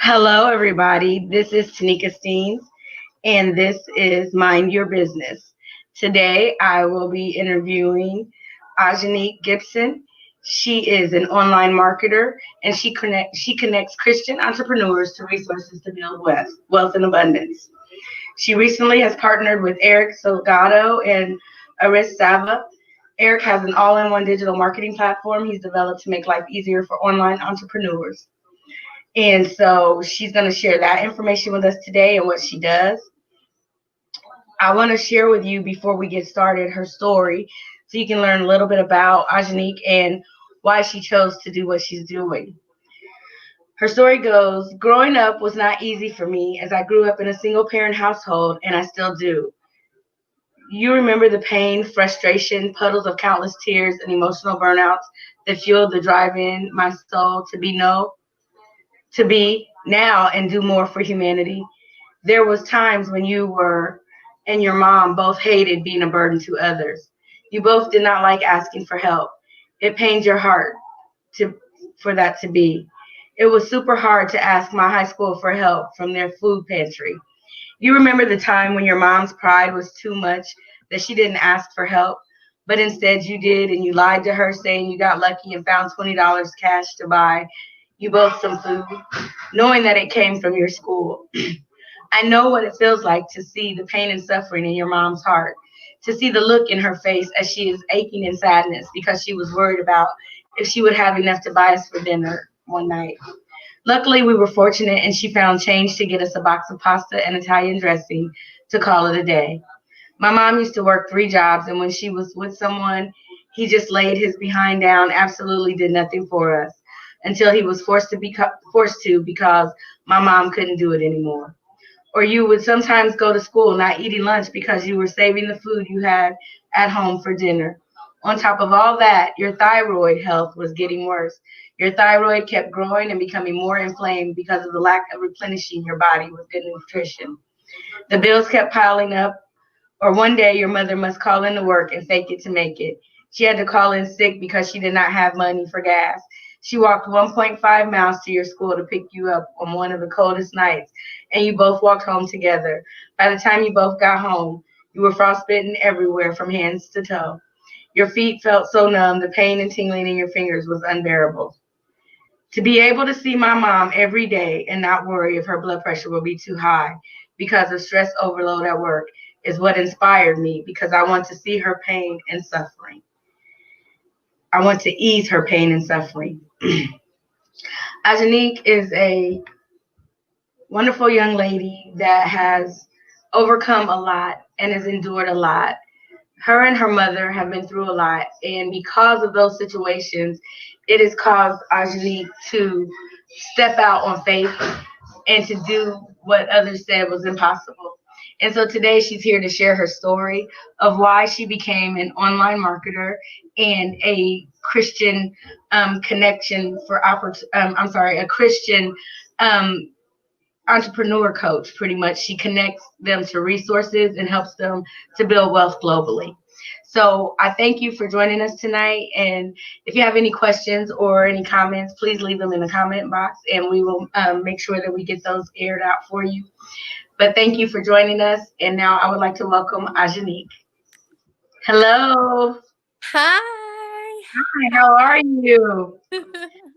Hello, everybody. This is Tanika Steens, and this is Mind Your Business. Today, I will be interviewing Azjunique Gibson. She is an online marketer, and she connects Christian entrepreneurs to resources to build wealth and abundance. She recently has partnered with Eric Salgado and Aris Sava. Eric has an all-in-one digital marketing platform he's developed to make life easier for online entrepreneurs. And so she's going to share that information with us today and what she does. I want to share with you before we get started her story so you can learn a little bit about Ajanique and why she chose to do what she's doing. Her story goes, growing up was not easy for me as I grew up in a single parent household and I still do. You remember the pain, frustration, puddles of countless tears, and emotional burnouts that fueled the drive in my soul to be now and do more for humanity. There was times when you were and your mom both hated being a burden to others. You both did not like asking for help. It pained your heart to for that to be. It was super hard to ask my high school for help from their food pantry. You remember the time when your mom's pride was too much that she didn't ask for help, but instead you did, and you lied to her saying you got lucky and found $20 cash to buy you both some food, knowing that it came from your school. I know what it feels like to see the pain and suffering in your mom's heart, to see the look in her face as she is aching in sadness because she was worried about if she would have enough to buy us for dinner one night. Luckily, we were fortunate and she found change to get us a box of pasta and Italian dressing to call it a day. My mom used to work three jobs, and when she was with someone, he just laid his behind down, absolutely did nothing for us until he was forced to because my mom couldn't do it anymore. Or you would sometimes go to school not eating lunch because you were saving the food you had at home for dinner. On top of all that, your thyroid health was getting worse. Your thyroid kept growing and becoming more inflamed because of the lack of replenishing your body with good nutrition. The bills kept piling up, or one day your mother must call in to work and fake it to make it. She had to call in sick because she did not have money for gas. She walked 1.5 miles to your school to pick you up on one of the coldest nights, and you both walked home together. By the time you both got home, you were frostbitten everywhere from hands to toe. Your feet felt so numb, the pain and tingling in your fingers was unbearable. To be able to see my mom every day and not worry if her blood pressure will be too high because of stress overload at work is what inspired me because I want to see her pain and suffering. I want to ease her pain and suffering. Ajanique is a wonderful young lady that has overcome a lot and has endured a lot. Her and her mother have been through a lot, and because of those situations, it has caused Ajanique to step out on faith and to do what others said was impossible. And so today she's here to share her story of why she became an online marketer and a Christian connection for I'm sorry, a Christian um, entrepreneur coach. Pretty much, she connects them to resources and helps them to build wealth globally. So I thank you for joining us tonight. And if you have any questions or any comments, please leave them in the comment box, and we will make sure that we get those aired out for you. But thank you for joining us. And now I would like to welcome Ajanique. Hello. Hi. Hi, how are you?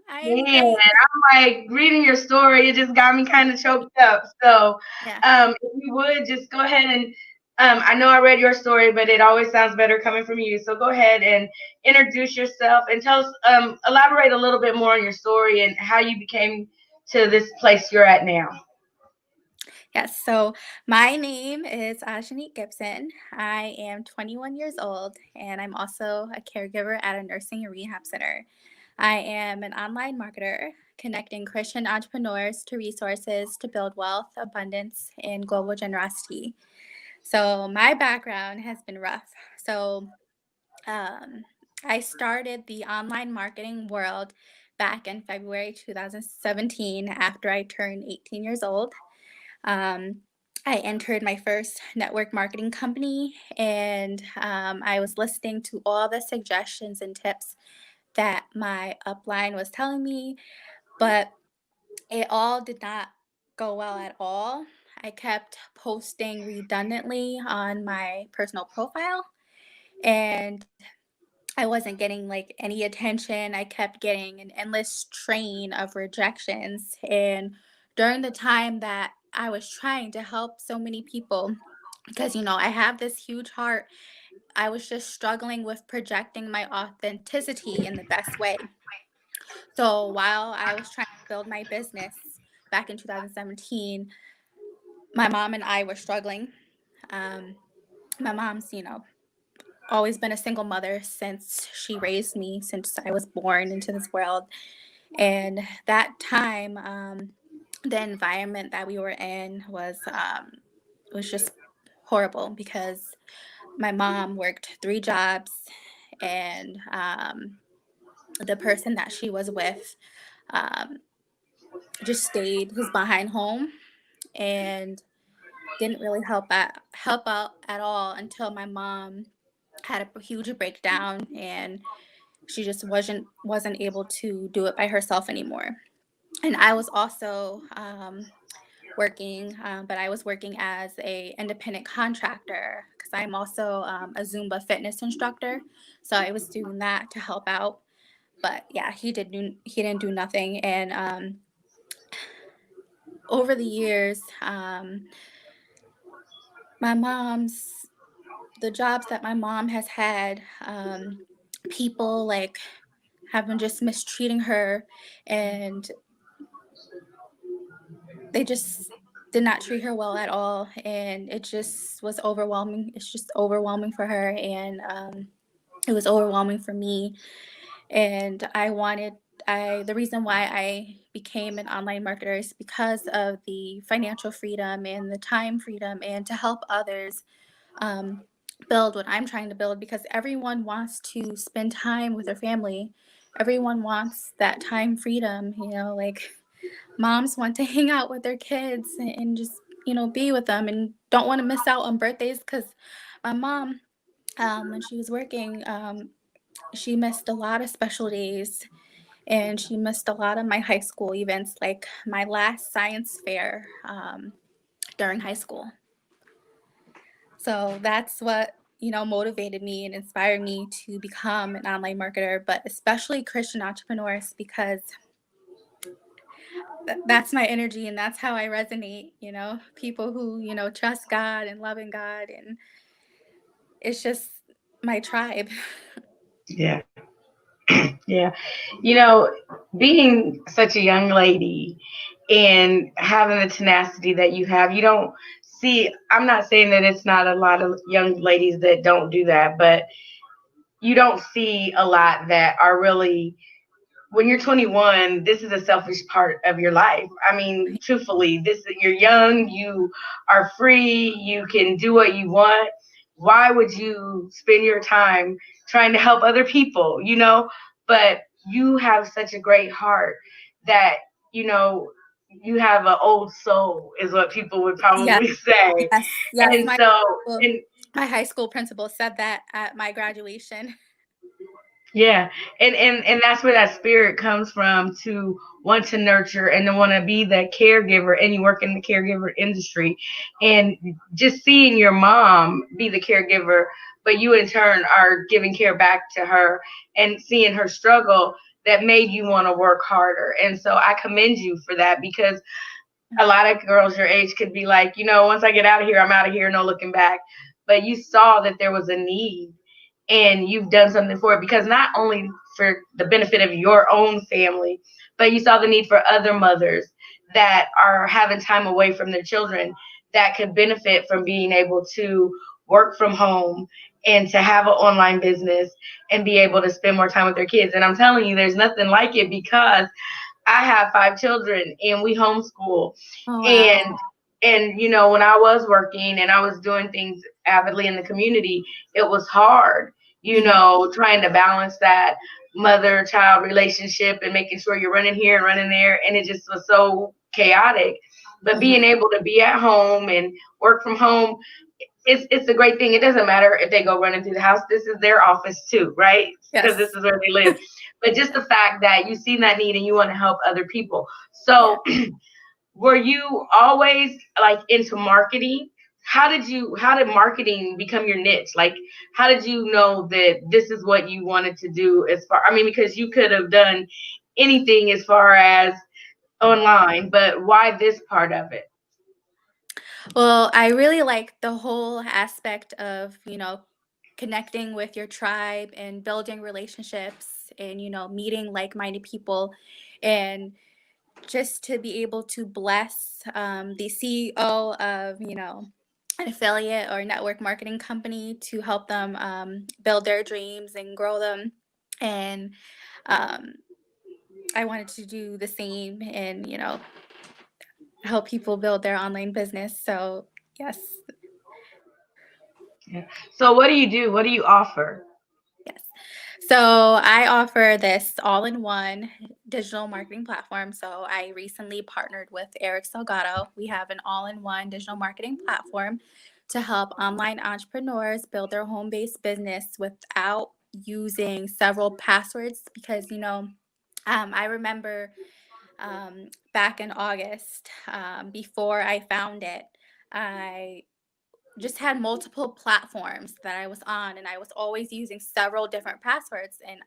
I am Man, great. I'm like reading your story. It just got me kind of choked up. So, Yeah. if you would just go ahead and, I know I read your story, but it always sounds better coming from you. So go ahead and introduce yourself and tell us, elaborate a little bit more on your story and how you became to this place you're at now. Yes. So my name is Azjunique Gibson. I am 21 years old, and I'm also a caregiver at a nursing and rehab center. I am an online marketer connecting Christian entrepreneurs to resources to build wealth, abundance, and global generosity. So my background has been rough. Um, I started the online marketing world back in February 2017 after I turned 18 years old. Um, I entered my first network marketing company, and I was listening to all the suggestions and tips that my upline was telling me, but it all did not go well at all. I kept posting redundantly on my personal profile, and I wasn't getting like any attention. I kept getting an endless train of rejections. And during the time that I was trying to help so many people, because I have this huge heart, I was just struggling with projecting my authenticity in the best way. So while I was trying to build my business back in 2017, my mom and I were struggling. Um, my mom's, always been a single mother since she raised me, since I was born into this world. And that time, the environment that we were in was just horrible because my mom worked 3 jobs, and the person that she was with um, just stayed his behind home and didn't really help out at all until my mom had a huge breakdown, and she just wasn't able to do it by herself anymore. And I was also working, but I was working as a independent contractor because I'm also a Zumba fitness instructor. So I was doing that to help out. But yeah, he didn't do nothing. And over the years, my mom's the jobs that my mom has had, people like have been just mistreating her, and they just did not treat her well at all, and it just was overwhelming. It's just overwhelming for her, and it was overwhelming for me. And the reason why I became an online marketer is because of the financial freedom and the time freedom, and to help others um, build what I'm trying to build, because everyone wants to spend time with their family. Everyone wants that time freedom, like moms want to hang out with their kids and just, be with them, and don't want to miss out on birthdays. Because my mom, when she was working, she missed a lot of special days, and she missed a lot of my high school events, like my last science fair during high school. So that's what, motivated me and inspired me to become an online marketer, but especially Christian entrepreneurs, because that's my energy and that's how I resonate, people who, trust God and love in God. And it's just my tribe. Yeah. Yeah. You know, being such a young lady and having the tenacity that you have, you don't see, I'm not saying that it's not a lot of young ladies that don't do that, but you don't see a lot that are really, when you're 21, this is a selfish part of your life. I mean, truthfully, you're young, you are free, you can do what you want. Why would you spend your time trying to help other people, But you have such a great heart that, you know, you have an old soul, is what people would Yes, probably say. yes, yes. And so, Well, and my high school principal said that at my graduation. yeah, and that's where that spirit comes from, to want to nurture and to want to be the caregiver, and you work in the caregiver industry, and just seeing your mom be the caregiver, but you in turn are giving care back to her, and seeing her struggle, that made you want to work harder. And so I commend you for that, because a lot of girls your age could be like, once I get out of here, I'm out of here, no looking back. But you saw that there was a need, and you've done something for it, because not only for the benefit of your own family, but you saw the need for other mothers that are having time away from their children, that could benefit from being able to work from home and to have an online business and be able to spend more time with their kids. And I'm telling you, there's nothing like it, because I have 5 children and we homeschool. Oh, wow. And when I was working and I was doing things avidly in the community, it was hard, Mhm. trying to balance that mother child relationship and making sure you're running here and running there, and it just was so chaotic. But Mhm. being able to be at home and work from home, it's a great thing. It doesn't matter if they go running through the house. This is their office too, right? Because this Yes. is where they live. But just the fact that you see that need and you want to help other people. Yeah. So were you always like into marketing? How did marketing become your niche? Like how did you know that this is what you wanted to do as far, I mean, because you could have done anything as far as online, but why this part of it? Well, I really like the whole aspect of, connecting with your tribe and building relationships and, meeting like minded people. And just to be able to bless the CEO of, an affiliate or network marketing company to help them build their dreams and grow them. And um, I wanted to do the same and, help people build their online business. So, yes, Yeah. So what do you do? What do you offer? yes. So I offer this all in one digital marketing platform. So I recently partnered with Eric Salgado. We have an all in one digital marketing platform to help online entrepreneurs build their home based business without using several passwords because, I remember back in August, before I found it, I just had multiple platforms that I was on, and I was always using several different passwords, and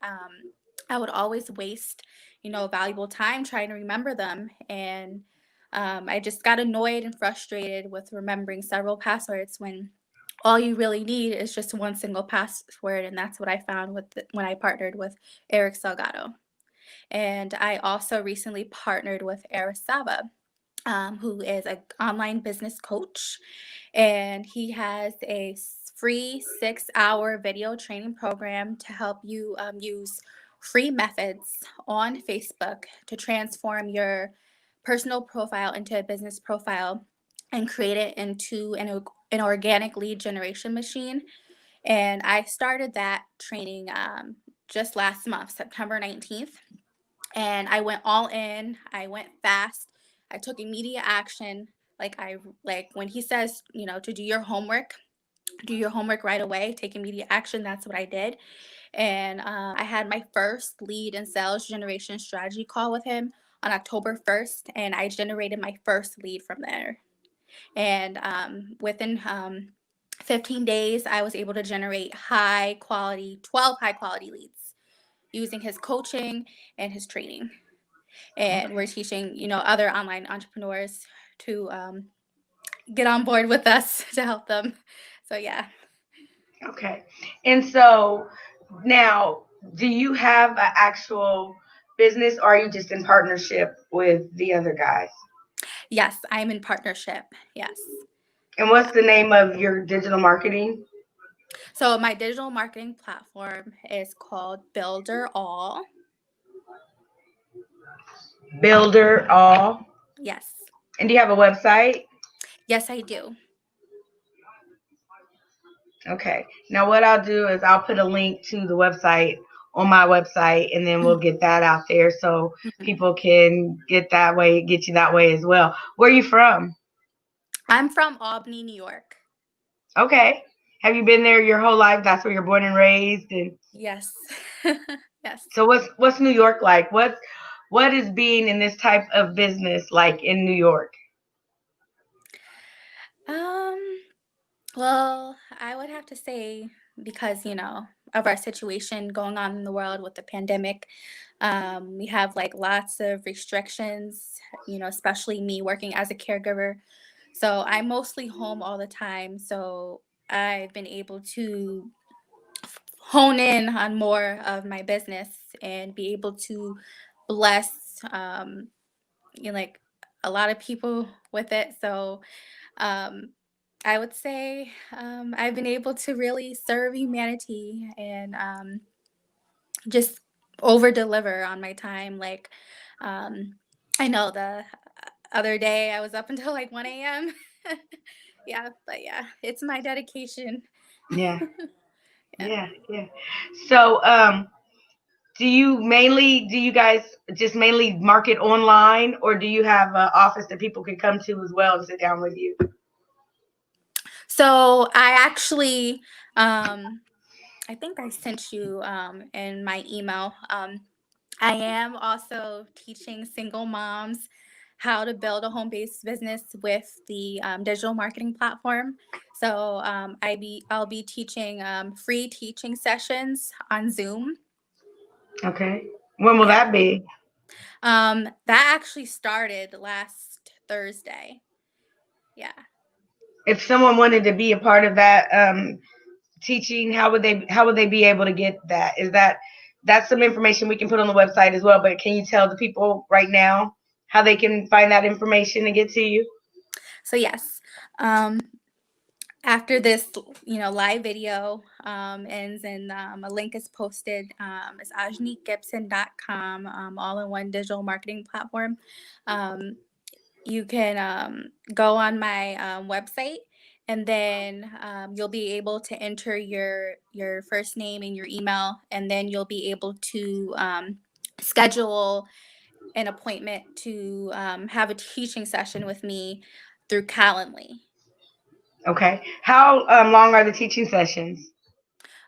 I would always waste, valuable time trying to remember them, and I just got annoyed and frustrated with remembering several passwords when all you really need is just one single password, and that's what I found when I partnered with Eric Salgado. And I also recently partnered with Arasaba, who is an online business coach, and he has a free 6 hour video training program to help you use free methods on Facebook to transform your personal profile into a business profile and create it into an organic lead generation machine. And I started that training just last month, September 19th, and I went all in. I went fast. I took immediate action. Like when he says, to do your homework right away, take immediate action. That's what I did. And I had my first lead and sales generation strategy call with him on October 1st, and I generated my first lead from there. And within 15 days, I was able to generate 12 high quality leads using his coaching and his training, and we're teaching other online entrepreneurs to get on board with us to help them. So yeah. Okay. And so now, do you have an actual business or are you just in partnership with the other guys? Yes, I'm in partnership. Yes. And Yeah. what's the name of your digital marketing? So my digital marketing platform is called Builder All. Builder All. Yes. And do you have a website? Yes, I do. Okay. Now, what I'll do is I'll put a link to the website on my website, and then we'll get that out there so Mhm. people can get you that way as well. Where are you from? I'm from Albany, New York. Okay. Have you been there your whole life? That's where you're born and raised. And Yes. Yes. so, what's New York like? What is being in this type of business like in New York? Um, well, I would have to say because, of our situation going on in the world with the pandemic, we have like lots of restrictions, especially me working as a caregiver. So I'm mostly home all the time. So I've been able to hone in on more of my business and be able to bless, like a lot of people with it. So um, I would say I've been able to really serve humanity and just over deliver on my time. Like, um, I know the other day I was up until like 1 a.m. Yeah, but yeah, it's my dedication. Yeah, Yeah. yeah, yeah. So, do you guys just mainly market online, or do you have an office that people can come to as well and sit down with you? So I actually, I think I sent you in my email. I am also teaching single moms how to build a home-based business with the digital marketing platform. So I'll be teaching free teaching sessions on Zoom. Okay. When will Yeah. that be? That actually started last Thursday. Yeah. If someone wanted to be a part of that teaching, how would they be able to get that? That's some information we can put on the website as well, but can you tell the people right now how they can find that information and get to you? So yes. Um, After this, live video ends and a link is posted. It's azjuniquegibson.com, all in one digital marketing platform. Um, you can go on my website, and then you'll be able to enter your first name and your email, and then you'll be able to schedule an appointment to have a teaching session with me through Calendly. Okay. How long are the teaching sessions?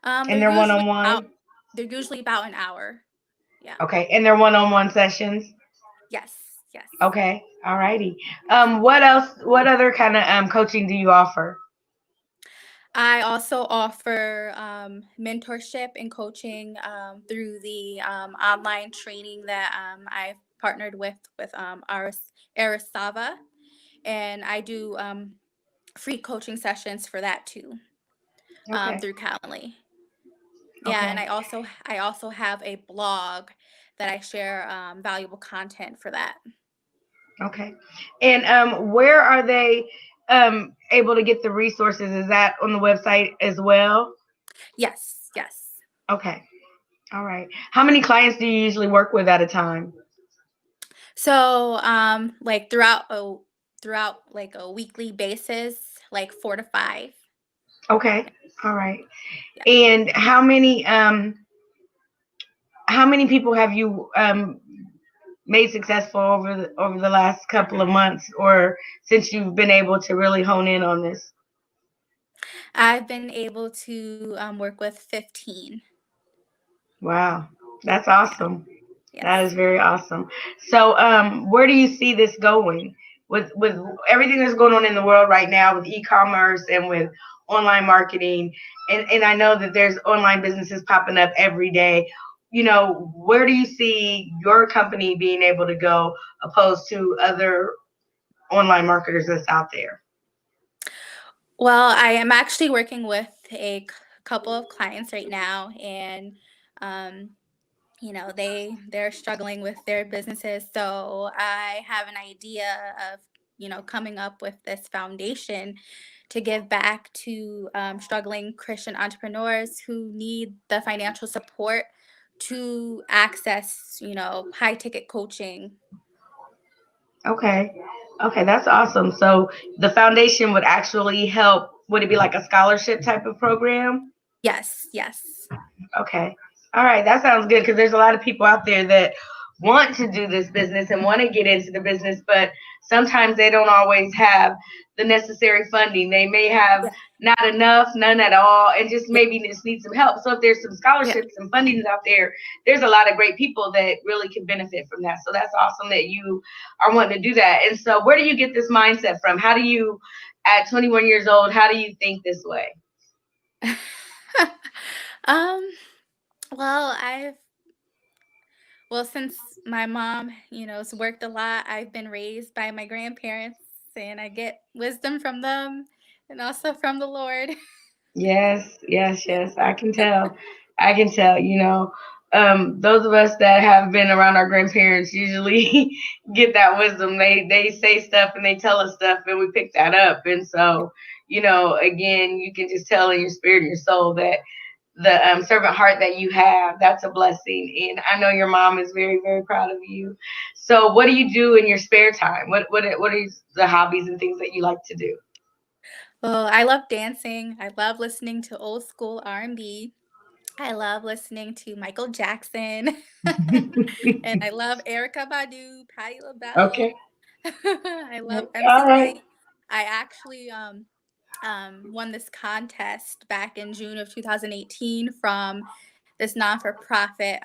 They're And they're one usually on about one? they're usually about an hour. Yeah. Okay. And they're one on one sessions? Yes. Yes. Okay. All righty. What else? What other kind of coaching do you offer? I also offer mentorship and coaching through the online training that I've partnered with Aristava, and I do free coaching sessions for that too Okay. through Calendly. Yeah, and Okay. I also have a blog that I share valuable content for that. Okay. And where are they able to get the resources? Is that on the website as well? Yes. Yes. Okay. All right. How many clients do you usually work with at a time? So, like throughout like a weekly basis, like 4 to 5. Okay. All right. Yeah. And how many people have you made successful over the last couple of months, or since you've been able to really hone in on this? I've been able to work with 15. Wow, that's Yeah. awesome. That Yes. is very awesome. So, where do you see this going with everything that's going on in the world right now with e-commerce and with online marketing? And I know that there's online businesses popping up every day. Where do you see your company being able to go opposed to other online marketers that's out there? Well, I am actually working with couple of clients right now, and um, they're struggling with their businesses. So I have an idea of coming up with this foundation to give back to struggling Christian entrepreneurs who need the financial support to access high ticket coaching. Okay. Okay, that's awesome. So the foundation would actually help. Would it be like a scholarship type of program? Yes. Yes. Okay. All right. That sounds good because there's a lot of people out there that want to do this business and want to get into the business, but sometimes they don't always have the necessary funding. They may have Yeah. not enough, none at all, and just Yeah. maybe just need some help. So if there's some Yeah. scholarships and fundings out there, there's a lot of great people that really can benefit from that. So that's awesome that you are wanting to do that. And so where do you get this mindset from? How do you, at 21 years old, how do you think this way? um. Well, since my mom, has worked a lot, I've been raised by my grandparents, and I get wisdom from them and also from the Lord. Yes, yes, Yeah. yes. I can tell. I can tell. Those of us that have been around our grandparents usually get that wisdom. They say stuff and they tell us stuff, and we pick that up. And so, again, you can just tell in your spirit and your soul that the servant heart that you have, that's a blessing. And I know your mom is very, very proud of you. So, what do you do in your spare time? What is the hobbies and things that you like to do? Well, I love dancing. I love listening to old school R&B. I love listening to Michael Jackson. And I love Erica Badu, Patti LaBelle. Okay. I love All MC right. Light. I actually won this contest back in June of 2018 from this non-for-profit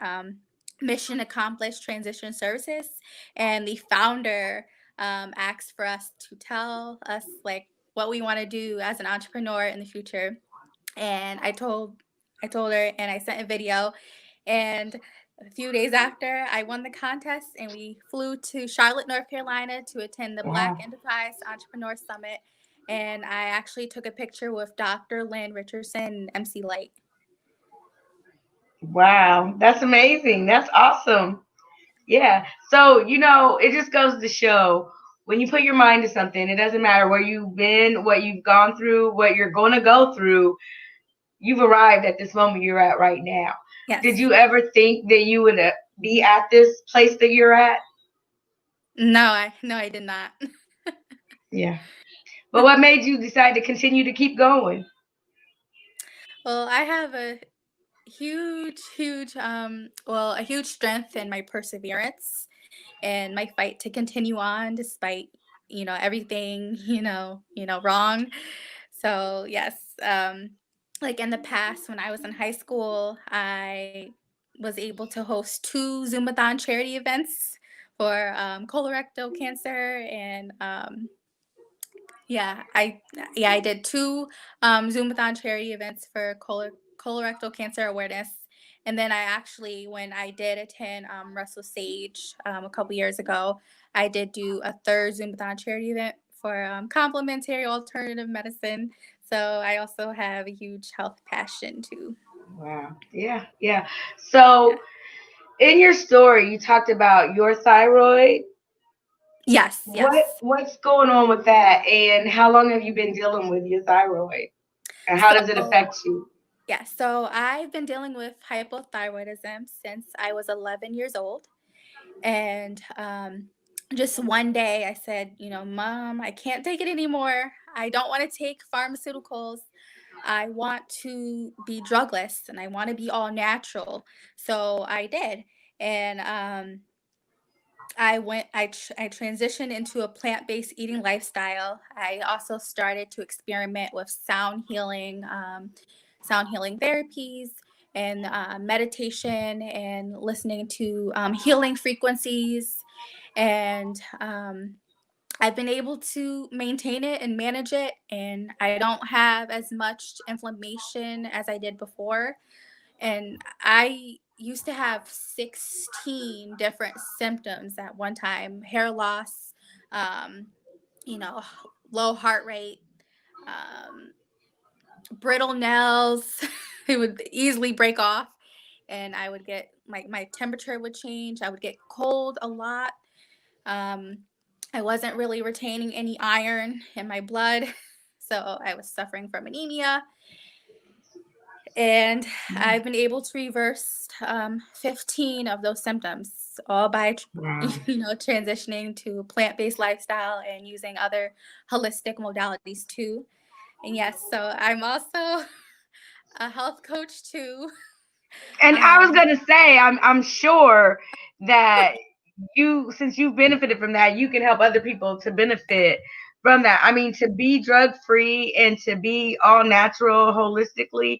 Mission Accomplished Transition Services, and the founder asked for us to tell us like what we want to do as an entrepreneur in the future. And I told her, and I sent a video. And a few days after, I won the contest, and we flew to Charlotte, North Carolina to attend the Black Wow. Enterprise Entrepreneur Summit. And I actually took a picture with Dr. Lynn Richardson and MC Light. Wow. That's amazing. That's awesome. Yeah. So, it just goes to show when you put your mind to something, it doesn't matter where you've been, what you've gone through, what you're going to go through, you've arrived at this moment you're at right now. Did Yes. you ever think that you would be at this place that you're at? No, I did not. Yeah. But what made you decide to continue to keep going? Well, I have a a huge strength in my perseverance and my fight to continue on despite, everything, wrong. So, yes, like in the past when I was in high school, I was able to host two Zoomathon charity events for colorectal cancer. And yeah, I did two Zoomathon charity events for colorectal cancer awareness. And then I actually, when I did attend Russell Sage a couple years ago, I did do a third Zoomathon charity event for complementary alternative medicine. So I also have a huge health passion too. Wow. Yeah. Yeah. So, in your story, you talked about your thyroid. Yes, yes. What's going on with that, and how long have you been dealing with your thyroid, and how does it So affect you? yeah, so I've been dealing with hypothyroidism since I was 11 years old. And just one day I said, Mom, I can't take it anymore. I don't want to take pharmaceuticals. I want to be drugless and I want to be all natural. So I did. And I transitioned into a plant-based eating lifestyle. I also started to experiment with sound healing therapies and meditation and listening to healing frequencies. And I've been able to maintain it and manage it, and I don't have as much inflammation as I did before. And I used to have 16 different symptoms at one time: hair loss, um, you know, low heart rate, um, brittle nails. It would easily break off, and I would get my temperature would change. I would get cold a lot. Um, I wasn't really retaining any iron in my blood, so I was suffering from anemia. And I've been able to reverse 15 of those symptoms, all by Wow. transitioning to a plant-based lifestyle and using other holistic modalities too. And yes, so I'm also a health coach too. And I was Um, gonna say, I'm sure that since you benefited from that, you can help other people to benefit from that. I mean, to be drug free and to be all natural holistically,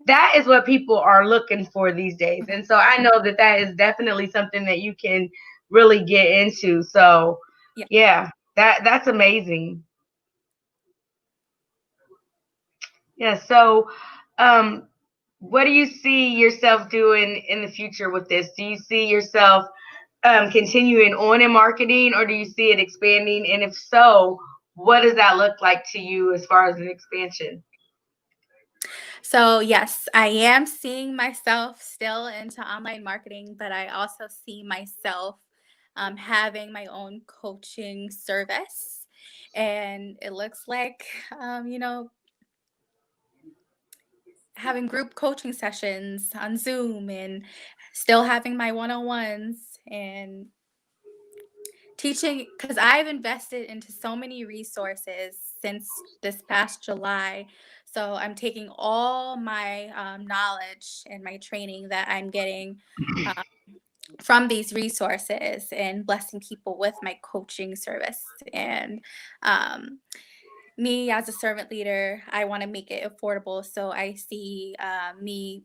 that is what people are looking for these days. And so I know that that is definitely something that you can really get into. So yeah. yeah, that's amazing. Yeah. So, um, what do you see yourself doing in the future with this? Do you see yourself continuing on in marketing, or do you see it expanding? And if so, what does that look like to you as far as an expansion? So, yes, I am seeing myself still into online marketing, but I also see myself having my own coaching service. And it looks like, having group coaching sessions on Zoom and still having my one on ones and teaching, because I've invested into so many resources since this past July. So I'm taking all my knowledge and my training that I'm getting uh, from these resources and blessing people with my coaching service. And um, me as a servant leader, I want to make it affordable. So I see me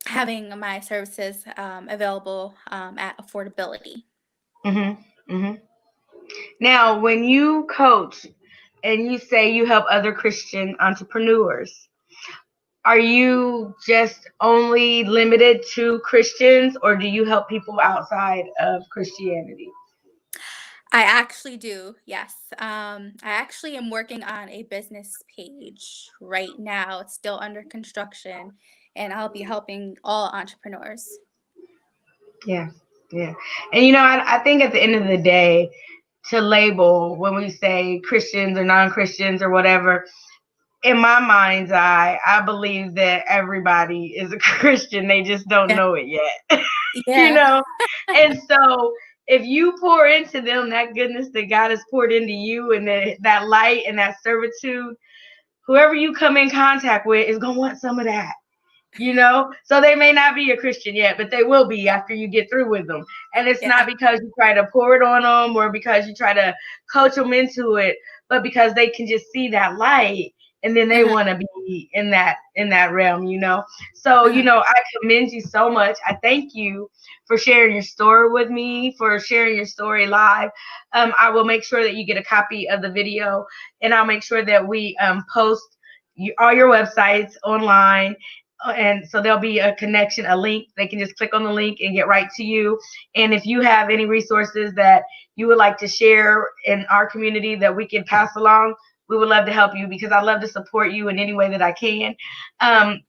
having my services available at affordability. Hmm. Hmm. Now, when you coach and you say you help other Christian entrepreneurs, are you just only limited to Christians or do you help people outside of Christianity? I actually do, yes. I actually am working on a business page right now. It's still under construction, and I'll be helping all entrepreneurs. Yeah, yeah. And I think at the end of the day, to label when we say Christians or non Christians or whatever, in my mind's eye, I believe that everybody is a Christian. They just don't Yeah. know it yet. you Yeah. know? And so if you pour into them that goodness that God has poured into you and that light and that servitude, whoever you come in contact with is going to want some of that. So they may not be a Christian yet, but they will be after you get through with them. And it's not Yeah. because you try to pour it on them or because you try to coach them into it, but because they can just see that light and then they Uh-huh. want to be in that realm. So Uh-huh. I commend you so much. I thank you for sharing your story with me, for sharing your story live. I will make sure that you get a copy of the video, and I'll make sure that we post all your websites online, and so there'll be a connection, a link. They can just click on the link and get right to you. And if you have any resources that you would like to share in our community that we can pass along, we would love to help you because I love to support you in any way that I can. Um,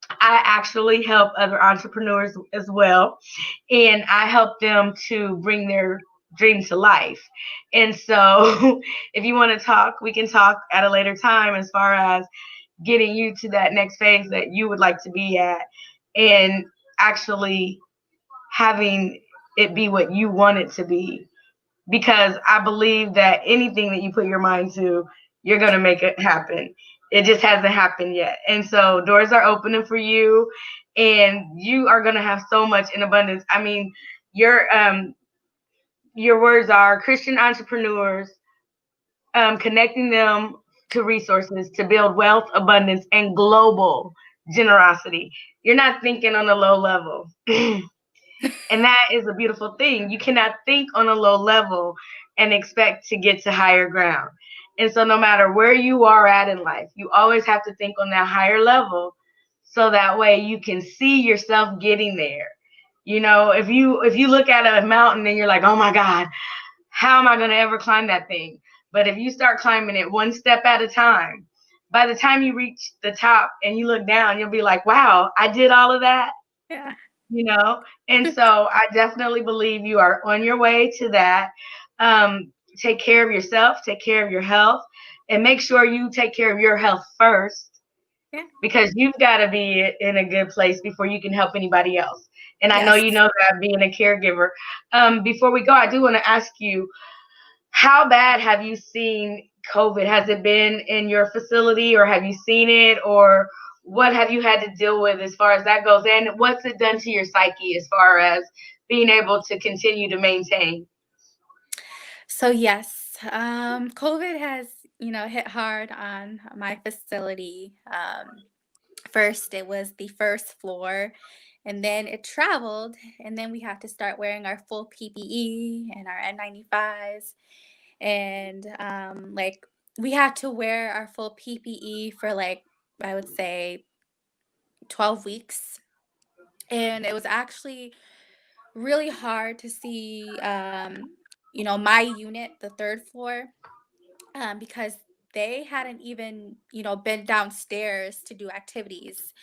I actually help other entrepreneurs as well, and I help them to bring their dream to life. And so, if you want to talk, we can talk at a later time as far as getting you to that next phase that you would like to be at and actually having it be what you want it to be, because I believe that anything that you put your mind to, you're going to make it happen. It just hasn't happened yet. And so doors are opening for you, and you are going to have so much in abundance. I mean, your words are Christian entrepreneurs, connecting them to resources to build wealth, abundance, and global generosity. You're not thinking on a low level. And that is a beautiful thing. You cannot think on a low level and expect to get to higher ground. And so no matter where you are at in life, you always have to think on that higher level so that way you can see yourself getting there. If you look at a mountain and you're like, "Oh my God, how am I going to ever climb that thing?" But if you start climbing it one step at a time, by the time you reach the top and you look down, you'll be like, "Wow, I did all of that." Yeah. you know and so I definitely believe you are on your way to that. Take care of yourself, take care of your health, and make sure you take care of your health first, Yeah. because you've got to be in a good place before you can help anybody else. And I know Yes. you know that, being a caregiver. Before we go, I do want to ask you, how bad have you seen COVID? Has it been in your facility, or have you seen it, or what have you had to deal with as far as that goes? And what's it done to your psyche as far as being able to continue to maintain? So yes, COVID has, hit hard on my facility. First, it was the first floor, and then it traveled, and then we have to start wearing our full PPE and our N95s, and like we had to wear our full PPE for like I would say 12 weeks, and it was actually really hard to see, my unit, the third floor, because they hadn't even, been downstairs to do activities.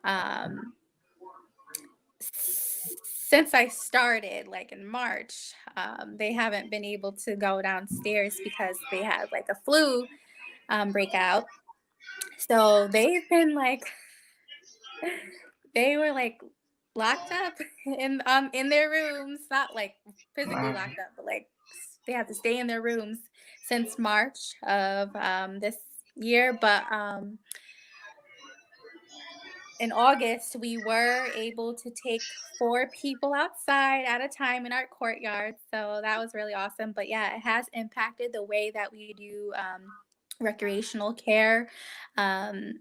Um, since I started, like in March, they haven't been able to go downstairs because they had like a flu breakout. So they've been like, they were like locked up in their rooms, not like physically Wow. locked up, but like they have to stay in their rooms since March of this year. But in August, we were able to take 4 people outside at a time in our courtyard. So that was really awesome. But yeah, it has impacted the way that we do recreational care. Um,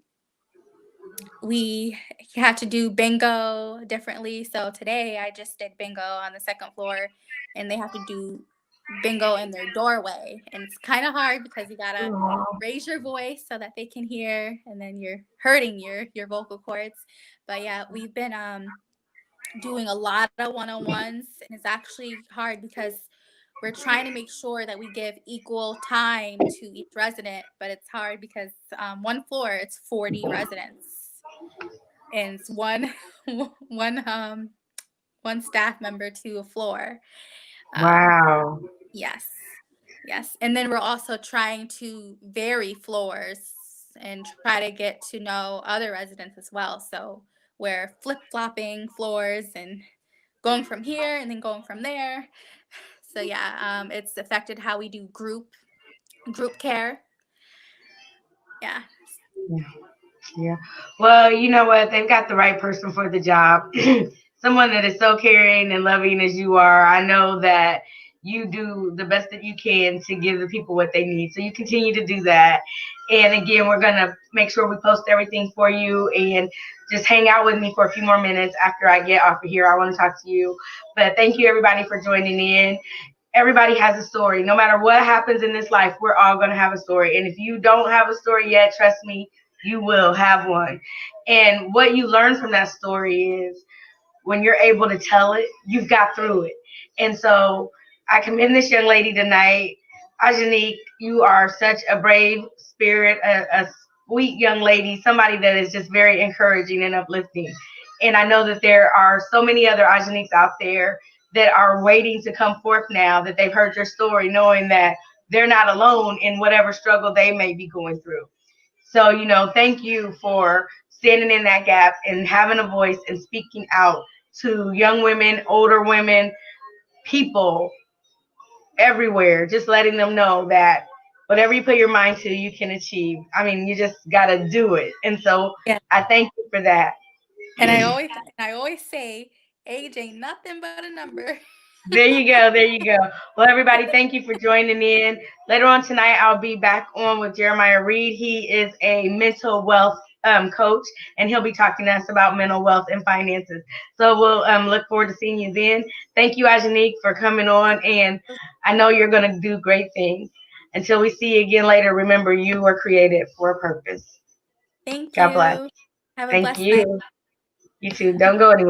we had to do bingo differently. So today I just did bingo on the second floor, and they have to do bingo in their doorway. And it's kind of hard because you gotta Aw. raise your voice so that they can hear, and then you're hurting your vocal cords. But yeah, we've been doing a lot of one-on-ones, and it's actually hard because we're trying to make sure that we give equal time to each resident, but it's hard because one floor it's 40 residents, and it's one one one staff member to a floor. Um, Wow. yes, yes, and then we're also trying to vary floors and try to get to know other residents as well. So we're flip flopping floors and going from here and then going from there. So yeah, it's affected how we do group care. Yeah. Yeah. Yeah. Well, you know what? They've got the right person for the job. Someone that is so caring and loving as you are. I know that you do the best that you can to give the people what they need. So you continue to do that. And again, we're going to make sure we post everything for you and just hang out with me for a few more minutes after I get off of here. I want to talk to you. But thank you, everybody, for joining in. Everybody has a story. No matter what happens in this life, we're all going to have a story. And if you don't have a story yet, trust me, you will have one. And what you learn from that story is when you're able to tell it, you've got through it. And so I commend this young lady tonight. Azjunique, you are such a brave spirit, a sweet young lady, somebody that is just very encouraging and uplifting. And I know that there are so many other Azjuniques out there that are waiting to come forth now that they've heard your story, knowing that they're not alone in whatever struggle they may be going through. So, thank you for standing in that gap and having a voice and speaking out to young women, older women, people everywhere, just letting them know that whatever you put your mind to, you can achieve. I mean, you just got to do it. And so Yeah. I thank you for that. And I always say age ain't nothing but a number. There you go. There you go. Well, everybody, thank you for joining in. Later on tonight, I'll be back on with Jeremiah Reed. He is a mental wealth coach, and he'll be talking to us about mental wealth and finances. So we'll look forward to seeing you then. Thank you, Azjunique, for coming on, and I know you're going to do great things. Until we see you again later, remember you were created for a purpose. Thank God bless. you. Have a Thank blessed night. you. You too. Don't go anywhere.